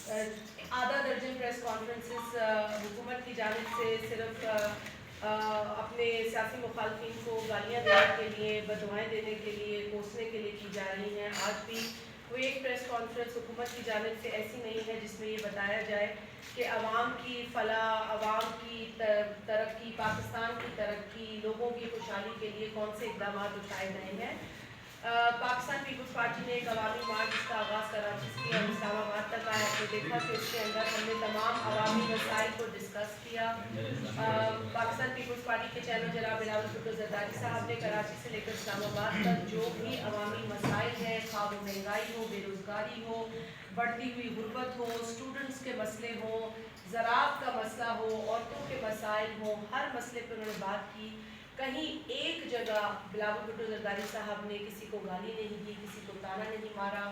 آدھا درجن press conferences حکومت کی جانب سے صرف اپنے سیاسی مخالفین کو گالیاں دینے کے لیے، بددعائیں دینے کے لیے، کوسنے کے لیے کی جا رہی ہیں. آج بھی کوئی ایک پریس کانفرنس حکومت کی جانب سے ایسی نہیں ہے جس میں یہ بتایا جائے کہ عوام کی فلاح، عوام کی ترقی، پاکستان کی ترقی، لوگوں کی خوشحالی کے لیے کون سے اقدامات اٹھائے گئے ہیں. پاکستان پیپلز پارٹی نے ایک عوامی مارچ جس کا آغاز کراچی سے کیا، اسلام آباد تک آیا. آپ نے دیکھا کہ اس کے اندر ہم نے تمام عوامی مسائل کو ڈسکس کیا. پاکستان پیپلز پارٹی کے چیئرمین جناب بلاول بھٹو زرداری صاحب نے کراچی سے لے کر اسلام آباد تک جو بھی عوامی مسائل ہیں، خواہ وہ مہنگائی ہو، بے روزگاری ہو، بڑھتی ہوئی غربت ہو، اسٹوڈنٹس کے مسئلے ہوں، زراعت کا مسئلہ ہو، عورتوں کے مسائل ہوں، ہر مسئلے پہ انہوں نے بات کی. کہیں ایک جگہ بلاول بھٹو زرداری صاحب نے کسی کو گالی نہیں دی، کسی کو تانا نہیں مارا،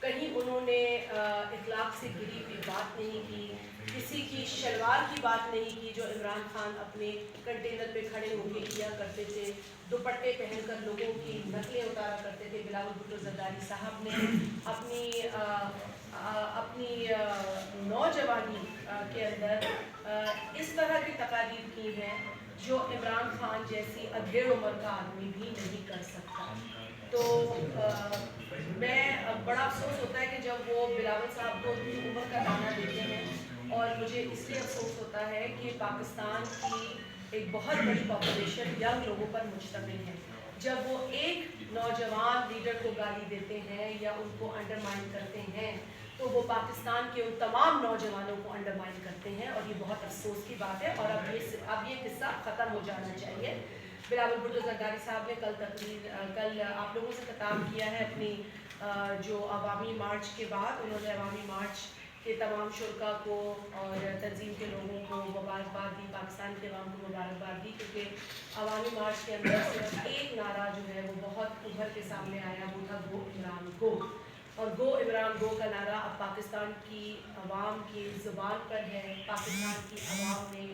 کہیں انہوں نے اخلاق سے گری ہوئی بات نہیں کی، کسی کی شلوار کی بات نہیں کی جو عمران خان اپنے کنٹینر پہ کھڑے ہو کے کیا کرتے تھے، دوپٹے پہن کر لوگوں کی نقلیں اتارا کرتے تھے. بلاول بھٹو زرداری صاحب نے اپنی نوجوانی کے اندر اس طرح کی تقاریر کی ہیں جو عمران خان جیسی ادھیڑ عمر کا آدمی بھی نہیں کر سکتا. تو میں بڑا افسوس ہوتا ہے کہ جب وہ بلاول صاحب کو عمر کا دانہ دیتے ہیں، اور مجھے اس لیے افسوس ہوتا ہے کہ پاکستان کی ایک بہت بڑی پاپولیشن ینگ لوگوں پر مشتمل ہے. جب وہ ایک نوجوان لیڈر کو گالی دیتے ہیں یا ان کو انڈرمائن کرتے ہیں تو وہ پاکستان کے ان تمام نوجوانوں کو انڈرمائن کرتے ہیں، اور یہ بہت افسوس کی بات ہے. اور اب یہ قصہ ختم ہو جانا چاہیے. بلاول بھٹو زرداری صاحب نے کل آپ لوگوں سے خطاب کیا ہے اپنی جو عوامی مارچ کے بعد. انہوں نے عوامی مارچ کے تمام شرکاء کو اور تنظیم کے لوگوں کو مبارکباد دی، پاکستان کے عوام کو مبارکباد دی، کیونکہ عوامی مارچ کے اندر صرف ایک نعرہ جو ہے وہ بہت ابھر کے سامنے آیا، وہ تھا گو عمران گو. اور گو عمران گو کا نعرہ اب پاکستان کی عوام کی زبان پر ہے. پاکستان کی عوام نے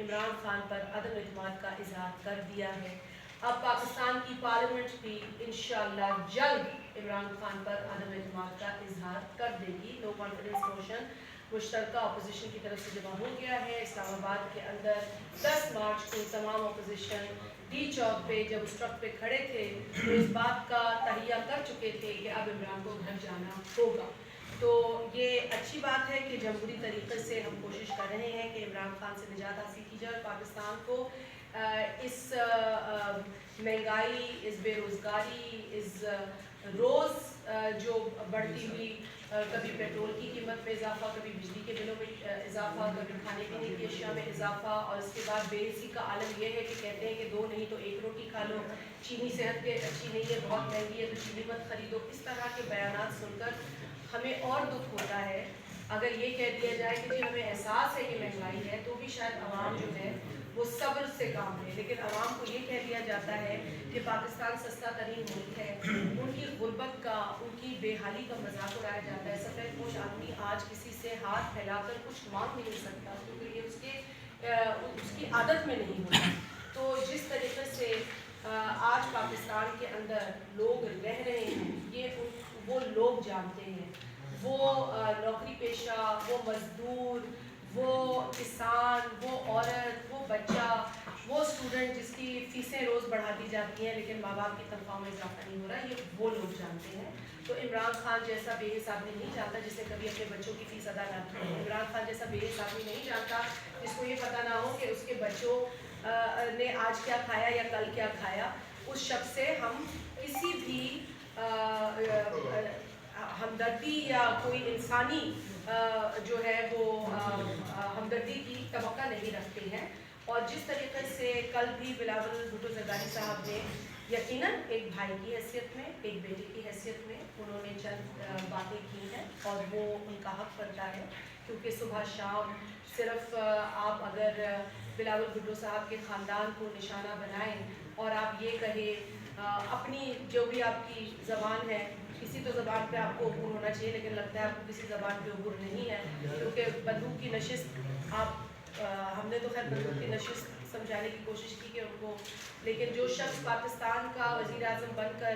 عمران خان پر عدم اعتماد کا اظہار کر دیا ہے. اب پاکستان کی پارلیمنٹ بھی انشاءاللہ جلد عمران خان پر عدم اعتماد کا اظہار کر دے گی. نو کانفیڈنس موشن مشترکہ اپوزیشن کی طرف سے جمع ہو گیا ہے. اسلام آباد کے اندر 10 مارچ کو تمام اپوزیشن ڈی چوک پہ جب اس ٹرک پہ کھڑے تھے تو اس بات کا تہیہ کر چکے تھے کہ اب عمران کو گھر جانا ہوگا. تو یہ اچھی بات ہے کہ جمہوری طریقے سے ہم کوشش کر رہے ہیں کہ عمران خان سے نجات حاصل کی جائے اور پاکستان کو اس مہنگائی، اس بے روزگاری، اس روز جو بڑھتی ہوئی کبھی پیٹرول کی قیمت میں اضافہ، کبھی بجلی کے بلوں میں اضافہ، کبھی کھانے پینے کی اشیاء میں اضافہ، اور اس کے بعد بے حسی کا عالم یہ ہے کہ کہتے ہیں کہ 2 نہیں تو 1 روٹی کھا لو، چینی صحت کے اچھی نہیں ہے، بہت مہنگی ہے تو چینی مت خریدو. اس طرح کے بیانات سن کر ہمیں اور دکھ ہوتا ہے. اگر یہ کہہ دیا جائے کہ جی ہمیں احساس ہے کہ مہنگائی ہے تو بھی شاید عوام جو ہے وہ صبر سے کام لے، لیکن عوام کو یہ کہہ دیا جاتا ہے کہ پاکستان سستا ترین ملک ہے. ان کی غربت کا، ان کی بے حالی کا مذاق اڑایا جاتا ہے. سفید پوش آدمی آج کسی سے ہاتھ پھیلا کر کچھ مانگ نہیں سکتا کیونکہ یہ اس کی عادت میں نہیں ہوتا. تو جس طریقے سے آج پاکستان کے اندر لوگ رہ رہے ہیں یہ وہ لوگ جانتے ہیں. وہ نوکری پیشہ، وہ مزدور، وہ کسان، وہ عورت، وہ بچہ، وہ اسٹوڈنٹ جس کی فیسیں روز بڑھا دی جاتی ہیں لیکن ماں باپ کی تنخواہوں میں اضافہ نہیں ہو رہا، یہ وہ لوگ جانتے ہیں. تو عمران خان جیسا بے حس آدمی نہیں جانتا جس نے کبھی اپنے بچوں کی فیس ادا نہ کی. عمران خان جیسا بے حس آدمی نہیں جانتا جس کو یہ پتہ نہ ہو کہ اس کے بچوں نے آج کیا کھایا یا کل کیا کھایا. اس شخص سے ہم کسی بھی ہمدردی یا کوئی انسانی جو ہے وہ ہمدردی کی توقع نہیں رکھتے ہیں. اور جس طریقے سے کل بھی بلاول بھٹو زرداری صاحب نے یقیناً ایک بھائی کی حیثیت میں، ایک بیٹی کی حیثیت میں انہوں نے چند باتیں کی ہیں اور وہ ان کا حق بنتا ہے کیونکہ صبح شام صرف آپ اگر بلاول بھٹو صاحب کے خاندان کو نشانہ بنائیں اور آپ یہ کہیں اپنی جو بھی آپ کی زبان ہے، کسی تو زبان پہ آپ کو عبور ہونا چاہیے لیکن لگتا ہے آپ کو کسی زبان پہ عبور نہیں ہے کیونکہ بندوق کی نشست ہم نے تو خیر بندوق کی نشست سمجھانے کی کوشش کی کہ ان کو، لیکن جو شخص پاکستان کا وزیر اعظم بن کر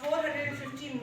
450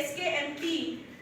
SKMT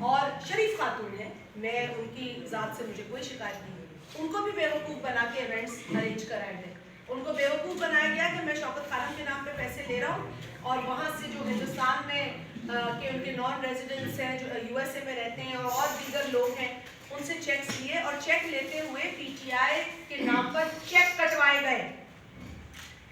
اور شریف خاتون ہیں, میں ان کی ذات سے مجھے کوئی شکایت نہیں, ان کو بھی بیوقوف بنا کے ایونٹس ارینج کرائے گئے. ان کو بیوقوف بنایا گیا کہ میں شوکت خانم کے نام پہ پیسے لے رہا ہوں, اور وہاں سے جو ہندوستان میں کہ ان کے نان ریزیڈنٹس ہیں جو یو ایس اے میں رہتے ہیں اور دیگر لوگ ہیں, ان سے چیکس لیے, اور چیک لیتے ہوئے پی ٹی آئی کے نام پر چیک کٹوائے گئے,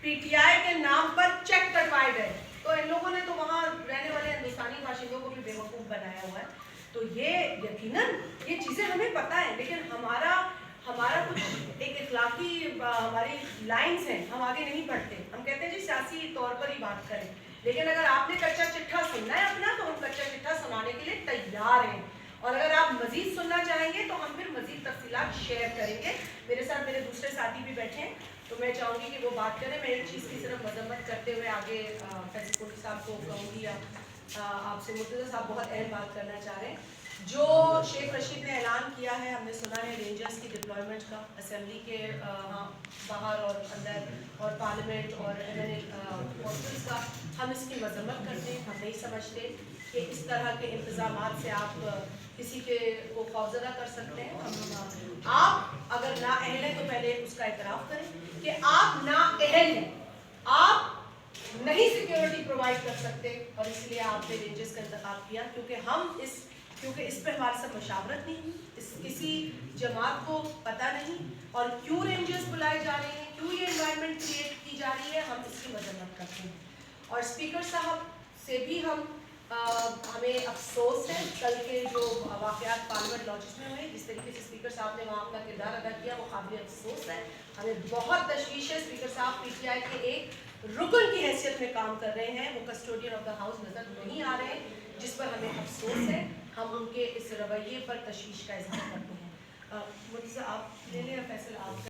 پی ٹی آئی کے نام پر چیک کٹوائے گئے. تو ان لوگوں نے تو وہاں رہنے والے ہندوستانی باشندوں کو بھی بیوقوف بنایا ہوا ہے. تو یہ یقیناً یہ چیزیں ہمیں پتہ ہیں, لیکن ہمارا کچھ ایک اخلاقی ہماری لائنز ہیں, ہم آگے نہیں بڑھتے. ہم کہتے ہیں جی سیاسی طور پر ہی بات کریں, لیکن اگر آپ نے کچا چٹھا سننا ہے اپنا تو ہم کچا چٹھا سنانے کے لیے تیار ہیں, اور اگر آپ مزید سننا چاہیں گے تو ہم پھر مزید تفصیلات شیئر کریں گے. میرے ساتھ میرے دوسرے ساتھی بھی بیٹھے ہیں, تو میں چاہوں گی کہ وہ بات کریں. میں ایک چیز کی صرف مذمت کرتے ہوئے آگے فیصل کوٹلی صاحب کو کہوں گی, یا آپ سے مرتضیٰ صاحب بہت اہم بات کرنا چاہ رہے ہیں. جو شیخ رشید نے اعلان کیا ہے, ہم نے سنا ہے رینجرز کی ڈپلائمنٹ کا اسمبلی کے باہر اور اندر, اور پارلیمنٹ اور ہاسپٹلس کا, ہم اس کی مذمت کرتے ہیں. ہم نہیں سمجھتے کہ اس طرح کے انتظامات سے آپ کسی کے کو خوفزدہ کر سکتے ہیں. آپ اگر نااہل ہیں تو پہلے اس کا اعتراف کریں کہ آپ نااہل ہیں, آپ نہیں سیکیورٹی پرووائڈ کر سکتے, اور اس لیے آپ نے رینجرز کا انتخاب کیا. کیونکہ اس پہ ہمارے ساتھ مشاورت نہیں, کسی جماعت کو پتہ نہیں, اور کیوں رینجرز بلائے جا رہے ہیں, کیوں یہ انوائرمنٹ کریٹ کی جا رہی ہے, ہم اس کی مذمت کرتے ہیں. اور اسپیکر صاحب سے بھی ہمیں افسوس ہے کل کے جو واقعات پارلیمنٹ لاجس میں ہوئے, جس طریقے سے اسپیکر صاحب نے وہاں اپنا کردار ادا کیا, وہ قابل افسوس ہے. ہمیں بہت تشویش ہے. اسپیکر صاحب پی ٹی آئی کے ایک رکن کی حیثیت میں کام کر رہے ہیں, وہ کسٹوڈین آف دا ہاؤس نظر نہیں آ رہے ہیں, جس پر ہمیں افسوس ہے. ہم ان کے اس رویے پر تشویش کا اظہار کرتے ہیں. مرتضیٰ آپ لے لیں, فیصل آپ